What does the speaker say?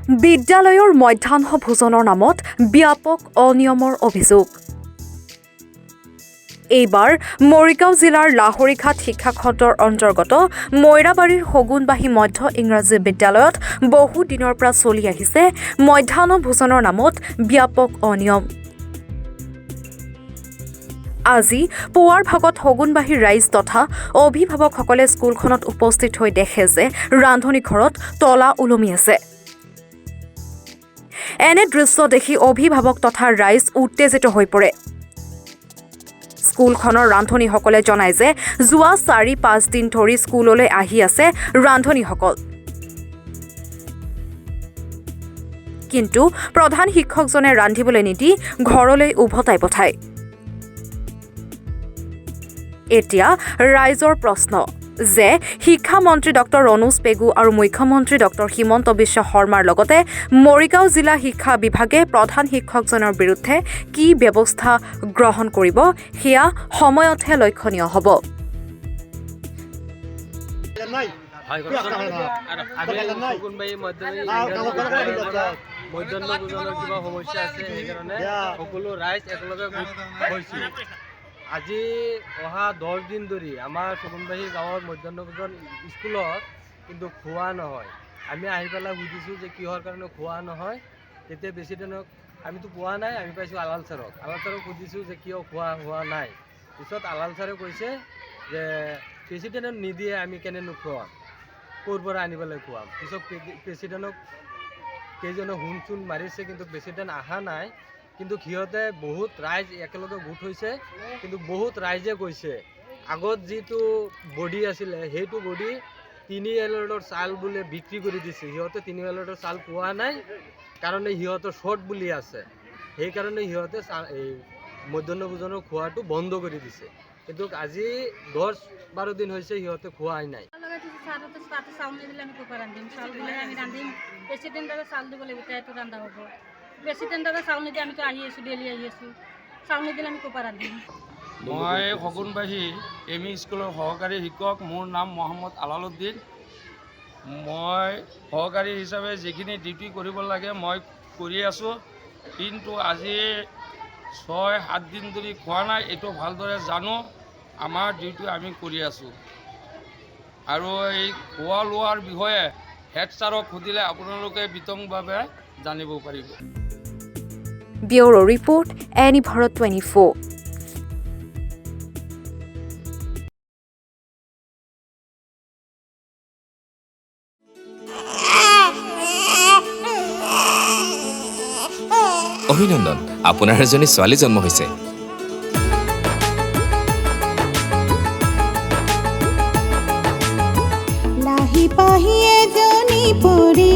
বিদ্যালয়ৰ মধ্যাহ্ন ভোজনৰ নামত ব্যাপক অনিয়মৰ অভিযোগ। এইবাৰ মৰিগাঁও জিলাৰ লাহৰীঘাট শিক্ষাখণ্ডৰ অন্তৰ্গত মৈৰাবাৰীৰ সগুনবাহী মধ্য ইংৰাজী বিদ্যালয়ত বহু দিনৰ পৰা চলি আহিছে মধ্যাহ্ন ভোজনৰ নামত ব্যাপক অনিয়ম। আজি পুৱাৰ ভাগত সগুনবাহীৰ ৰাইজ তথা অভিভাৱকসকলে স্কুলখনত উপস্থিত হৈ দেখে যে ৰান্ধনী ঘৰত তলা ওলমি আছে। এনে দৃশ্য দেখি অভিভাৱক তথা ৰাইজ উত্তেজিত হৈ পৰে। স্কুলখনৰ ৰান্ধনীসকলে জনায় যে যোৱা ৪-৫ দিন ধৰি স্কুললৈ আহি আছে ৰান্ধনীসকল, কিন্তু প্ৰধান শিক্ষকজনে ৰান্ধিবলৈ নিদি ঘৰলৈ উভতাই পঠায়। এতিয়া ৰাইজৰ প্ৰশ্ন যে শিক্ষামন্ত্ৰী ডক্টৰ ৰণোজ পেগু আৰু মুখ্যমন্ত্ৰী ডক্টৰ হিমন্ত বিশ্ব শৰ্মাৰ লগতে মৰিগাঁও জিলা শিক্ষা বিভাগে প্ৰধান শিক্ষকজনৰ বিৰুদ্ধে কি ব্যৱস্থা গ্ৰহণ কৰিব সেয়া সময়তহে লক্ষণীয় হ'ব। আজি অহা 10 দিন ধৰি আমাৰ সগুনবাহী গাঁৱৰ মধ্যাহ্ন ভোজন স্কুলত কিন্তু খোৱা নহয়। আমি আহি পেলাই সুধিছোঁ যে কিহৰ কাৰণে খোৱা নহয়। তেতিয়া প্ৰেচিডেণ্টক আমিতো পোৱা নাই, আমি পাইছোঁ আলাল ছাৰক সুধিছোঁ যে কিয় খোৱা হোৱা নাই। পিছত আলাল ছাৰে কৈছে যে প্ৰেচিডেণ্টক নিদিয়ে, আমি কেনে নোখোৱাম, ক'ৰ পৰা আনিবলৈ খুৱাম। পিছত প্ৰেচিডেণ্টক কেইজনে হুন মাৰিছে, কিন্তু প্ৰেচিডেণ্ট অহা নাই। কিন্তু সিহঁতে বহুত ৰাইজ একেলগে গোট হৈছে, কিন্তু বহুত ৰাইজে কৈছে আগত যিটো বডি আছিলে সেইটো বডি 3 এলৰ্ডৰ চাল বোলে বিক্ৰী কৰি দিছে। সিহঁতে 3 এলৰ্ডৰ চাল পোৱা নাই কাৰণে সিহঁতৰ শ্বৰ্ট বুলি আছে, সেইকাৰণে সিহঁতে এই মধ্যাহ্ন ভোজনৰ খোৱাটো বন্ধ কৰি দিছে। কিন্তু আজি 10-12 দিন হৈছে সিহঁতে খোৱাই নাই। প্ৰেচিডেণ্টৰ চাউল নিদি আমিতো আহি আছোঁ, ডেইলি আহি আছোঁ, চাউল নিদিলে আমি ক'ৰ দিম। মই সগুনবাহী এম ই স্কুলৰ সহকাৰী শিক্ষক। মোৰ নাম মহম্মদ আলালুদ্দিন। মই সহকাৰী হিচাপে যিখিনি ডিউটি কৰিব লাগে মই কৰি আছোঁ, কিন্তু আজি 6-7 দিন ধৰি খোৱা নাই। এইটো ভালদৰে জানো, আমাৰ ডিউটি আমি কৰি আছোঁ। আৰু এই খোৱা লোৱাৰ বিষয়ে হেড ছাৰক সুধিলে আপোনালোকে বিতংভাৱে জানিব পাৰিব। Bureau report, any Bharat 24। অভিনন্দন, আপোনাৰ এজনী ছোৱালী জন্ম হৈছে। লাহি পাহি এজনী পৰি